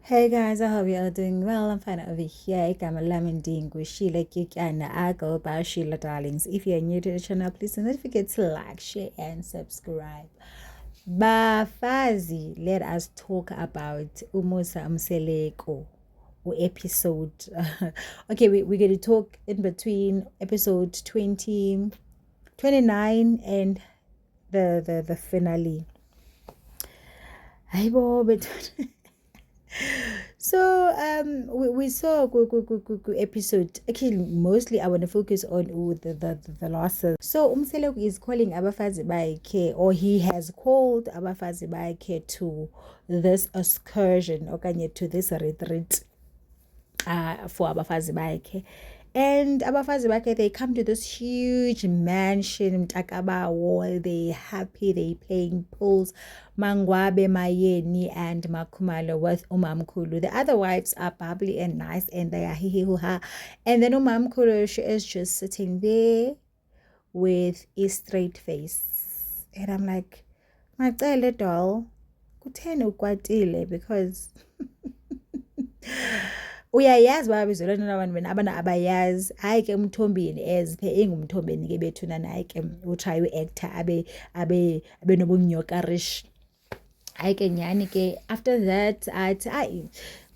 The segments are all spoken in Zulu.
Hey guys, I hope you're all doing well. I'm fine over here. Igama lami ndinguSheila Kikyana. I go by Sheila Darlings. If you're new to the channel, please don't forget to like, share, and subscribe. Bafazi, let us talk about Umusa Mseleko episode. Okay, we're going to talk in between episode 20, 29 and the finale. So we saw episode. Actually, mostly I want to focus on the losses. So Umseleko is calling abafazi bakhe, or he has called abafazi bakhe to this excursion okanye to this retreat for abafazi bakhe. And abafazi bakhe, they come to this huge mansion, Mtakabawo, they happy, they playing pools, Mangwabe, Mayeni, and Makumalo with Umamkulu. The other wives are bubbly and nice, and they are hee-hee-hoo-ha. And then Umamkulu, she is just sitting there with a straight face. And I'm like, my doll, kutheni ukwatile, because uyayazi babizolana nabantu bena abana abayazi hayi ke umthombeni eziphe engumthombeni ke bethuna naye ke utry uactor abe nobunyoka-rish. Hayi ke nyani ke after that athi hayi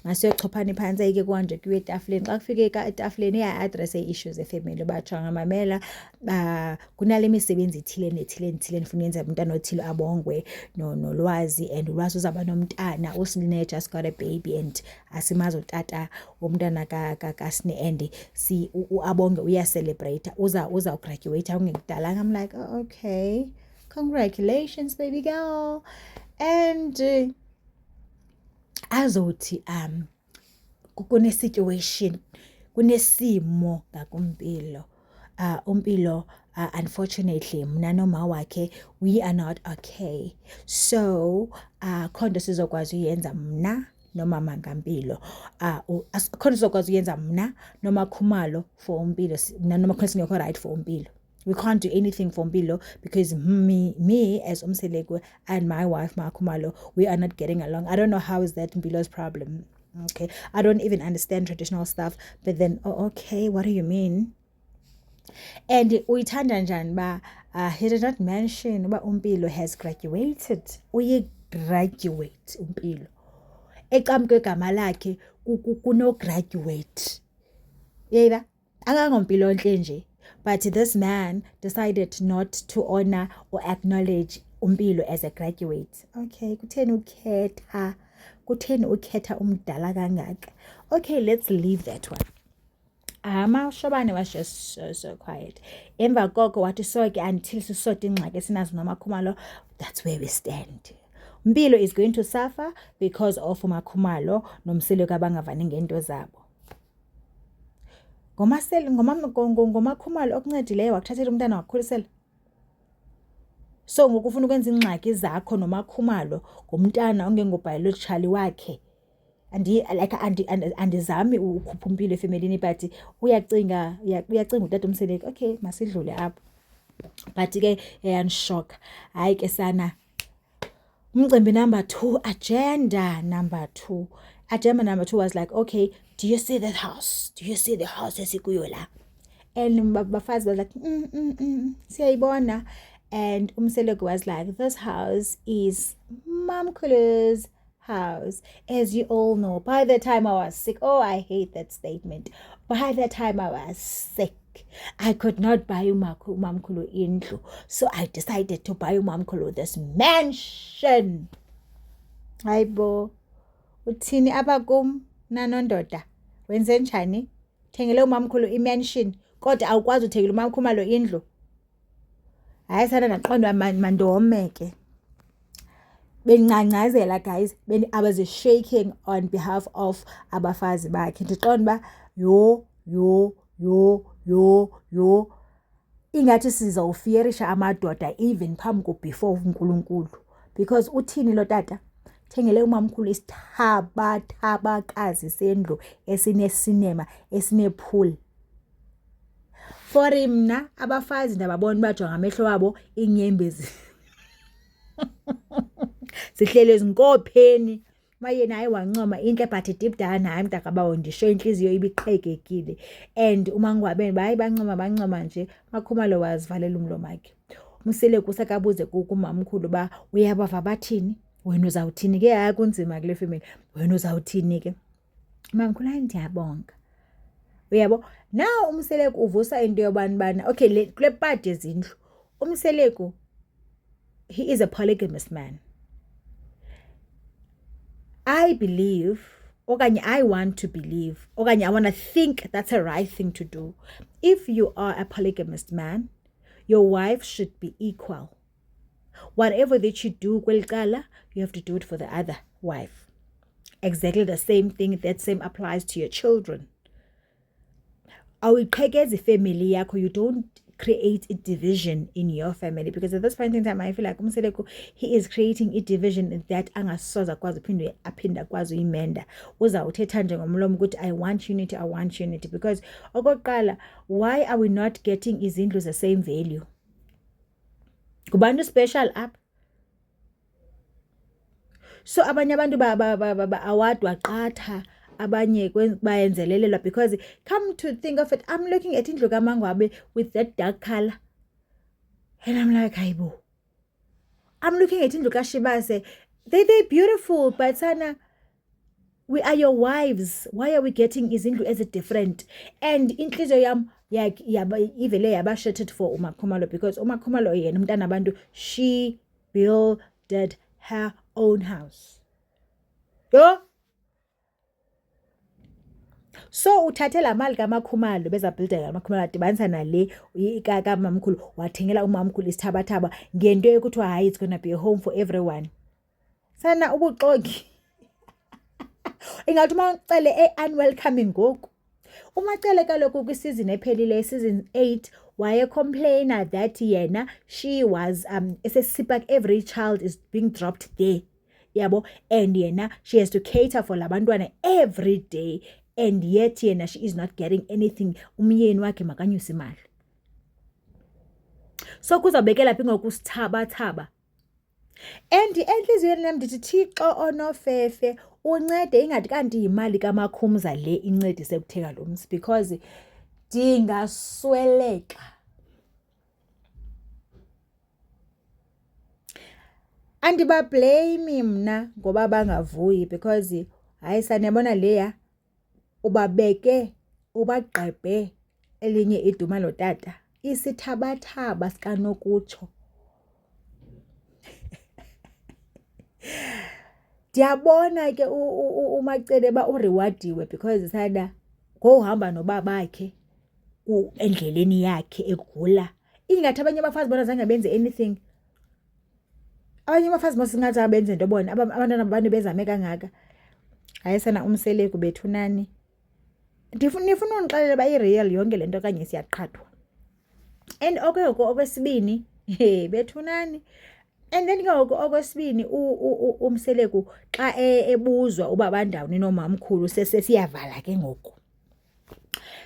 masiyochophana phansi ayike kuhanjwe kuye etafuleni. Xa kufike etafuleni iya-address issues efamily, batsho ngamamela kunale misebenzi ithile nethile ndifuna uyenza umntana othile abongwe nolwazi, and ulwazi uzaba nomntana uSine just got a baby and asimazi utata womntana kaSine, and si abonge uyacelebrate uzawugraduate awungekudalanga. I'm like, oh, okay, congratulations baby girl. And azothi kune-situation, kunesimo ngakumpilo, umpilo unfortunately mna noma wakhe we are not okay, so khonto sizokwazi uyenza mna noma mangampilo, khona sizokwazi uyenza mna noma Khumalo for umpilo, mna noma khona singekho right for umpilo. We can't do anything for Mpilo because me as Umseleko and my wife Makumalo, we are not getting along. I don't know how is that Mpilo's problem. Okay, I don't even understand traditional stuff. But then, oh, okay, what do you mean? And uyithanda njani ba he did not mention uba Umpilo has graduated. Uye graduate Umpilo. Eqamke igama lakhe kuno graduate. Yeba akangompilo onhle nje. But this man decided not to honor or acknowledge Umpilo as a graduate. Okay, kutheni ukhetha umdala kangaka? Okay, let's leave that one. Shobane was just so quiet. Emva koko wathi soke until sisote ingxaki esinazo noma Khumalo, that's where we stand. Mpilo is going to suffer because of uMakhumalo noMseleko abangavani ngento zabo. Ngomakhumalo okuncedileyo wakuthathela umntana wakukhulisela. So ngokufuna ukwenza ingxaki zakho noMakhumalo ngomntana ongengobiologically wakhe. Andizami ukhupha Umpilo efemelini, but uyacinga utata uMseleko. Okay, masidlule apho. But ke yanishock. Hayi ke sana. Umcimbi number 2, agenda number 2. Agenda number 2 was like, okay, do you see that house? Do you see the house esikuyo la? And bafazi was like, siyayibona. And Umseleko was like, this house is Mamkhulu's house. As you all know, by the time I was sick, oh, I hate that statement. By the time I was sick, I could not buy uMamkhulu indlu. So I decided to buy uMamkhulu this mansion. Hayibo. Uthini abakum nanondoda? Wenze njani? Thengele uMamkhulu imansion kodwa awukwazi uthengela uMakhumalo indlu. Hayi sana naqondwa mandomeke. Bencancazela guys, I was shaking on behalf of abafazi bakhe. Ndiqonda ba yo ingathi sizawufierisha amadoda even phambi before uNkulunkulu, because uthini lo tata? Thengele uMamkhulu isithabathakazi sendlu esine-cinema, esine-pool. For mna abafazi ndababona bajonga ngamehlo wabo inyembezi zihlele ezinkopheni mayena hayi wancoma intle but deep down hayi mntakabawo ndisho inhliziyo ibiqhekekile. And uMangwabeni bayi bancoma nje, uMakhumalo wazivalela umlomo wakhe. Umseleki usakabuze kumamkhulu ba uyabava bathini, wena uzawuthini ke, hayi kunzima kule family, wena uzawuthini ke. Mamkhulu hayi ndiyabonga. Uyabo, now umseleki uvusa into yobani okay kule part yezindlu umseleki he is a polygamous man. I believe, okanye I want to believe, okanye I want to think that's a right thing to do. If you are a polygamous man, your wife should be equal. Whatever that you do kwelkala, you have to do it for the other wife. Exactly the same thing, that same applies to your children. Awuyiqhekeza ifamily yakho, you don't create a division in your family, because at this point in time I feel like umseleko he is creating a division that angasoza kwazi aphinda kwazi uyimenda. Uzawuthetha nje ngomlomo ukuthi I want unity, because okokuqala, why are we not getting izindlu the same value? Kubantu special up. So abanye abantu awadwa qatha, abanye bayenzelelelwa, because come to think of it, I'm looking at indlu kaMangwabe with that dark color and I'm like, hayibo. I'm looking at indlu kaShibase, they're beautiful, but sana, we are your wives, why are we getting izindlu as a different? And inhliziyo yam ivele yabashattered for uMakhumalo, because uMakhumalo yena umntana abantu, she builded her own house. Yo. So uthathe la mali kaMakhumalo bezabhildela uMakhumalo adibanisa nale ikaka mamkhulu, wathengela umamkhulu isithabathaba ngento ekuthiwa hayi it's gonna be a home for everyone. Sana ubuxoki. Ingathi mawucele unwelcoming ngoku. Umacele kaloku kwisizini ephelile, season 8, waye complainer that yena she was esesipak, every child is being dropped there. Yabo, and yena she has to cater for labantwana every day, and yet yena she is not getting anything. Umyeni wakhe makanyuse imali. So kuzawubekela phi ngokusithaba. And enhliziyweni yami ndithi Thixo onofefe uncede, ingathi kanti imali kaMakhumza le incedise ukutheka lo mzi, because ndingasweleka. Andibablame mna ngoba bangavuyi, because hayi saniyabona leya ubabeke ubagqebhe elinye iduma lotata isithabathaba sikanokutsho. Ndiyabona ke uMacele ba urewardiwe, because sada ngohamba nobabakhe endleleni yakhe egula. Ingathi abanye abafazi bona zange benze anything. Abanye abafazi masingathi abenze into bona, abantwana abantu bezame kangaka. Hayi sana umseleki bethunani. Nifuna ungixelela ba ireal yonke lento kanye siyaqhathwa. And okwesibini, bethunani. And then okwesibini umseleku xa ebuzwa uba bandawuni nomamkhulu sesiyavala ke ngoku.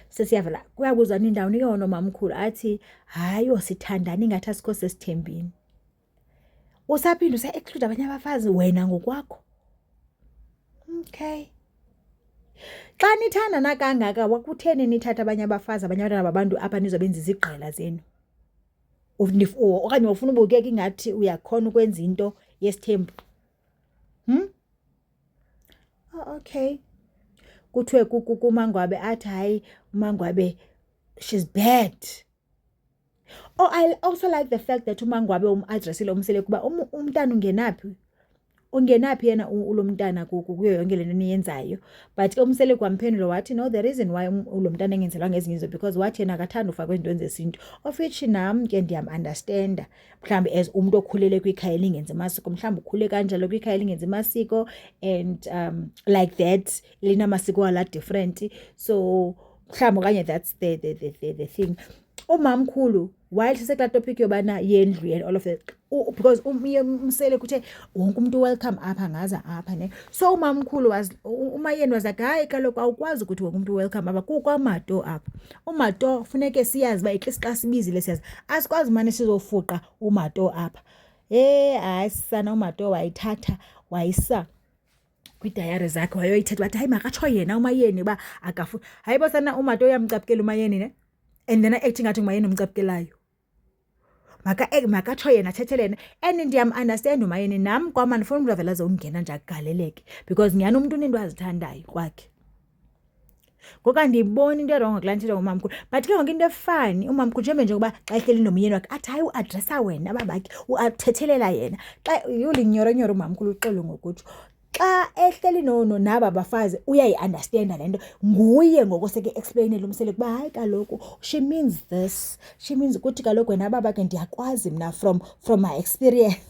Sesiyavala. Kuyabuzwa indawuni ke nomamkhulu athi hayi sithandana ingathi asikho sesithembini. Usaphinda usa-exclude abanye abafazi wena ngokwakho. Okay. Xa nithandana kangaka wakutheni nithatha abanye abafazi, abanye abantwana babantu apha nizobenza izigqela zenu? Okanye ufuna ubukeka ingathi uyakhona ukwenza into yesithembu. Okay. Kuthiwe kuMangwabe athi hayi uMangwabe she's bad. Oh, I also like the fact that uMangwabe umaddressile umseleki kuba umntana ungenaphi yena ulo mntana kuyo yonke lento niyenzayo. But ke umseleki wamphendula wathi no, the reason why ulo mntana engenzelwa ngezinye izinto because wathi yena akathanda ufa kwezinto zesintu, of which nam ke ndiyam-understanda. Mhlawumbi as umuntu okhulele kwikhaya elingenzi amasiko, mhlawumbi ukhule kanjalo kwikhaya elingenzi amasiko, and like that linamasiko ala different. So mhlawumbi okanye that's the thing. Umamkhulu while sisekla topic yobana yendlu and all of that, because umsele kuthe wonke umuntu welcome apha ngaza apha ne. So umamkhulu umayeni was like hayi kaloku awukwazi ukuthi wonke umuntu welcome apha kukwamato apha. Umato funeke siyazi ba at least xa sibizile siyazi asikwazi manje sizofuqa umato apha. Hayi sana umato wayithatha wayisa kwidayari zakhe wayoyithetha bathi hayi makatsho yena umayeni uba akafu hayi bosana umato uyamcapukela umayeni ne and then acting ngathi umayeni umcapukelayo makatsho yena athethelene and ndiyam-understand umayeni nam kwam andifuna umntu avela azongena nje akugaleleke because nyhani umntu unento azithandayo kwakhe ngoku andiyiboni into erongo kulaa nthetha ngumamkhulu but ke ngoku into efani umamkhulu njengoba xa ehleli nomyeni wakhe athi hayi uadresa wena babakhe uathethelela yena xa ulinyoronyoro umamkhulu uxolo ngokutsho xa ehleli naba bafazi uyayi-understanda le nto nguye ngoku seke-explainele umsele kuba hayi kaloku she means this she means ukuthi kaloku wena babakhe ndiyakwazi mna from my experience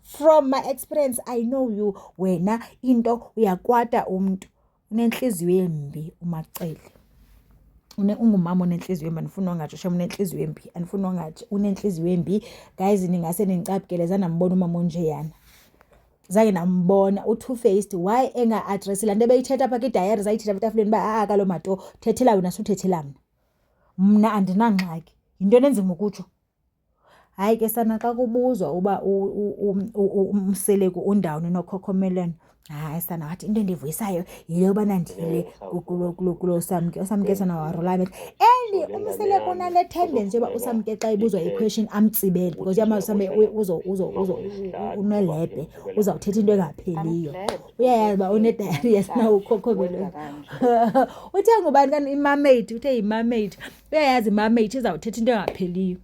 from my experience I know you wena into uyakwata umntu unenhliziyo embi umacele ungumama onenhliziyo embi andifuna ongatsho shem unenhliziyo embi andifuna ongatsho unenhliziyo embi guys ningase nincapukele zanambona umama onjeyana zange nambona u-two-faced why enga-adresi laa nto ebeyithetha apha kwidayari zayithetha etafuleni uba kalo mato thethela wena suthethela mna andinangxaki yinto nenzima ukutsho hayi ke sana xa kubuzwa uba umseleku undawuni nokhokhomeleno hayi sana wathi into endivuyisayo yile yobana ndiyile kulo usamke sana warolame and umseleku unale tendency yoba usamke xa ibuzwa iquestion amtsibele because yamasambe unelebe uzawuthetha into engapheliyo uyayazi uba unediarrhea sana ukhokhomeleno uthe ngubani kani imamate uthe yimamate uyayazi imamate izawuthetha into engapheliyo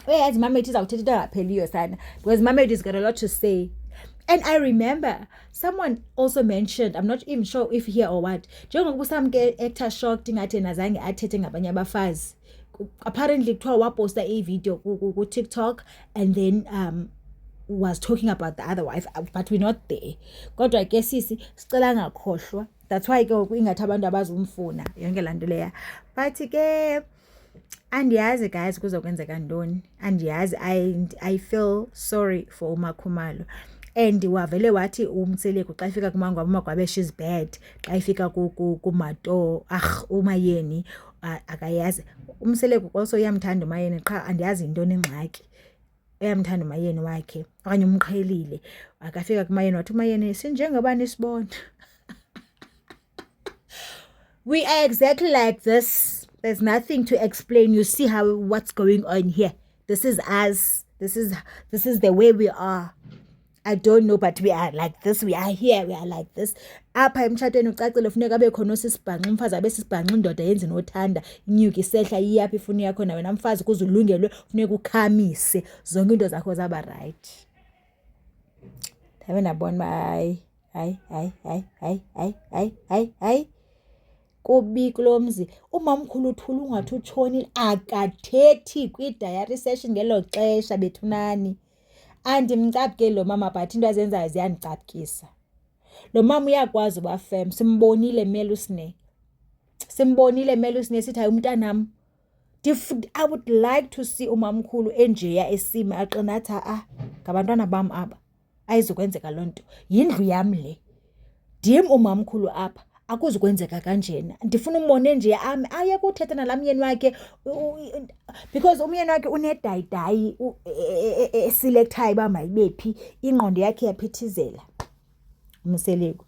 uyayazi imamate izawuthetha into engapheliyo sana because imamate is got a lot to say. And I remember someone also mentioned, I'm not even sure if here or what, njengokuba usamke actor shocked ngathi nazange athethe ngabanye abafazi. Apparently kuthiwa waposta i-video ku TikTok and then was talking about the other wife, but we're not there. Kodwa ke sisi sicela ngakhohlwa. That's why ke ingathi abantu abazumfuna yonke laa nto leya. But ke andiyazi guys kuzokwenzeka ntoni. Andiyazi I feel sorry for uMakhumalo. And wavele wathi umtseleko xa ifika kumangwabo umagwabe she's bad xa ifika kumato umayeni akayazi umseleko also uyamthanda umayeni qha andiyazi intoni ingxaki uyamthanda umayeni wakhe okanye umqhelile akafika kumayeni wathi umayeni sinjengoba nisibona we are exactly like this. There's nothing to explain. You see what's going on here. This is us. This is the way we are. I don't know, but we are like this. We are here. We are like this. Apha emtshatweni ucacile funeka abe khona osisibhanqa umfazi abe sisibhanqa indoda yenze nothanda inyuki isehla iyaphi ifuni yakho nawe namfazi kuze ulungelwe funeka ukhamise zonke into zakho zaba right. Ndabe ndabona hayi kubi kulomzi umamkhulu uthula ungathi utshonile akathethi kwi-diary session ngelo xesha bethunani. Andimcapukeli lo mama but into azenzayo ziyandicapukisa. Lo mama uyakwazi uba firm. Simbonile Melusine sithi hayi umntanam. I would like to see umamkhulu enjeya esima aqinatha ngabantwana bam aba ayizukwenzeka loo nto yindlu yam le ndim umamkhulu apha akuzukwenzeka kanjena ndifuna umbone nje aye kuthetha nalaa myeni wakhe because umyeni wakhe unedayidayi eselectayo uba mayibephi ingqondo yakhe yaphithizela umseleko.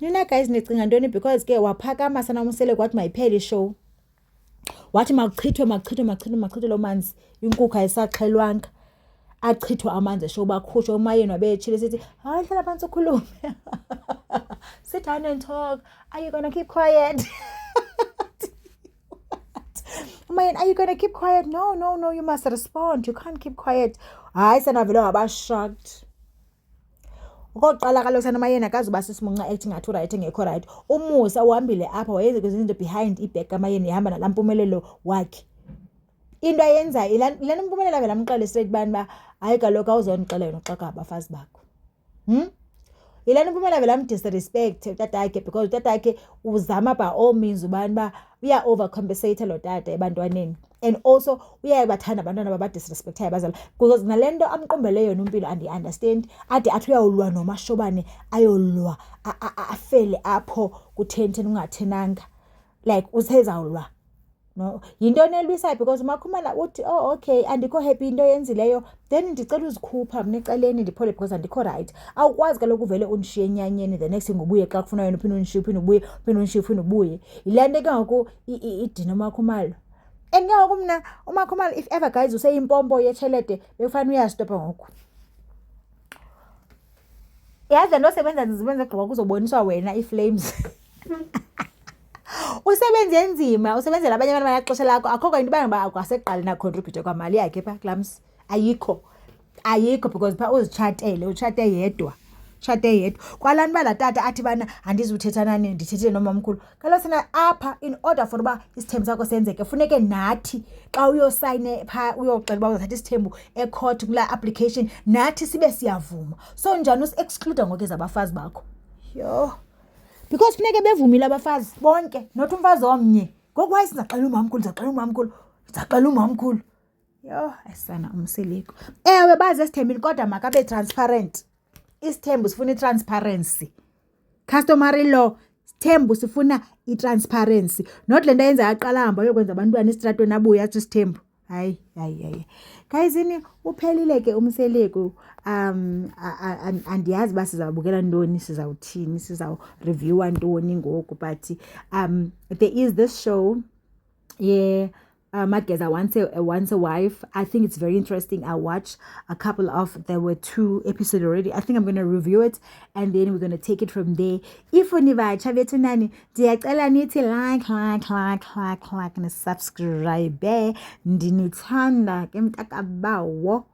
Nina guys nicinga ntoni because ke waphakama sana umseleko wathi mayiphele ishow wathi makuchithwe lo manzi inkukhu ayisaxhelwanga achithwe amanzi eshow bakhutshwa umayeni wabetshile sithi hayi hlala phansi ukhulume sit down and talk. Are you gonna keep quiet? Man, are you gonna keep quiet? No, you must respond. You can't keep quiet. Hayi sana vele waba shocked. Okokuqala kaloku sana mayena akazuba sisimunca acting ngathi right engekho right. Umusa uhambile apha wayenza kwezinto behind iback kamayeni ihamba nalampumelelo wakhe. Into ayenzayo ile mpumelelo vele amxele straight bani hayi kaloku awuzondixela yena uxaka abafazi bakho. Yilana impumela vele disrespect utatakhe because utatakhe uzama by all means ubani uya overcompensate lo tata ebantwaneni and also uyabathanda abantwana baba disrespectayo abazali because nalento amqombele yona umpilo and understand athi uyawulwa nomashobane ayolwa afele apho ku10 ungathenanga like usezawulwa no, yintoni elwisayo because uMakhumalo uthi oh okay andikho happy into yenzileyo then ndicela uzikhupha mna ecaleni ndiphole because andikho right. Awukwazi kaloku uvele undishiye enyanyeni the next thing ubuye xa kufuna wena uphinde undishiye uphinde ubuye uphinde undishiye uphinde ubuye. Yile nto ke ngoku idina uMakhumalo. And ke ngoku mna uMakhumalo if ever guys useyimpompo yetshelede bekufanele uyastopha ngoku. Yazi le nto osebenza nzisebenza gqiba kuzoboniswa wena ii-flames. Usebenze nzima usebenzela abanye abantu baxesha lakho akho into ibanga akwaseqala na contribute kwamali yakhe pha kulams ayikho because pha uzitshatele utshate yedwa kwalantu bala tata athi bana andizuthetha nani ndithethele nomamkhulu kaloku sina apha in order for uba isithembu sakho senzeke funeke nathi xa uyosayine pha uyoxela uba uzathatha isithembu ecourt kulaa application nathi sibe siyavuma so njani usi-excluda ngoku ezabafazi bakho yho. Because funeke bevumile abafazi bonke not umfazi omnye ngoku waye sizaxela umamkhulu yho ayisana umsiliko. Ewe bazi esithembini kodwa makabe transparent. Isithembu sifuna i-transparency. Customary law isithembu sifuna i-transparency not le nto yenza aqala hamba yokwenza abantwana esitratweni abuye athi isithembu hayi. Guysini uphelile ke umseleko. Andiyazi uba sizawubukela ntoni sizawuthini sizawureviewa ntoni ngoku but there is this show Mageza wants a wife. I think it's very interesting. I watched there were 2 episodes already. I think I'm going to review it and then we're going to take it from there. If univatsha bethu nani ndiyacela nithi like and subscribe. Ndinithanda ke mntakabawo.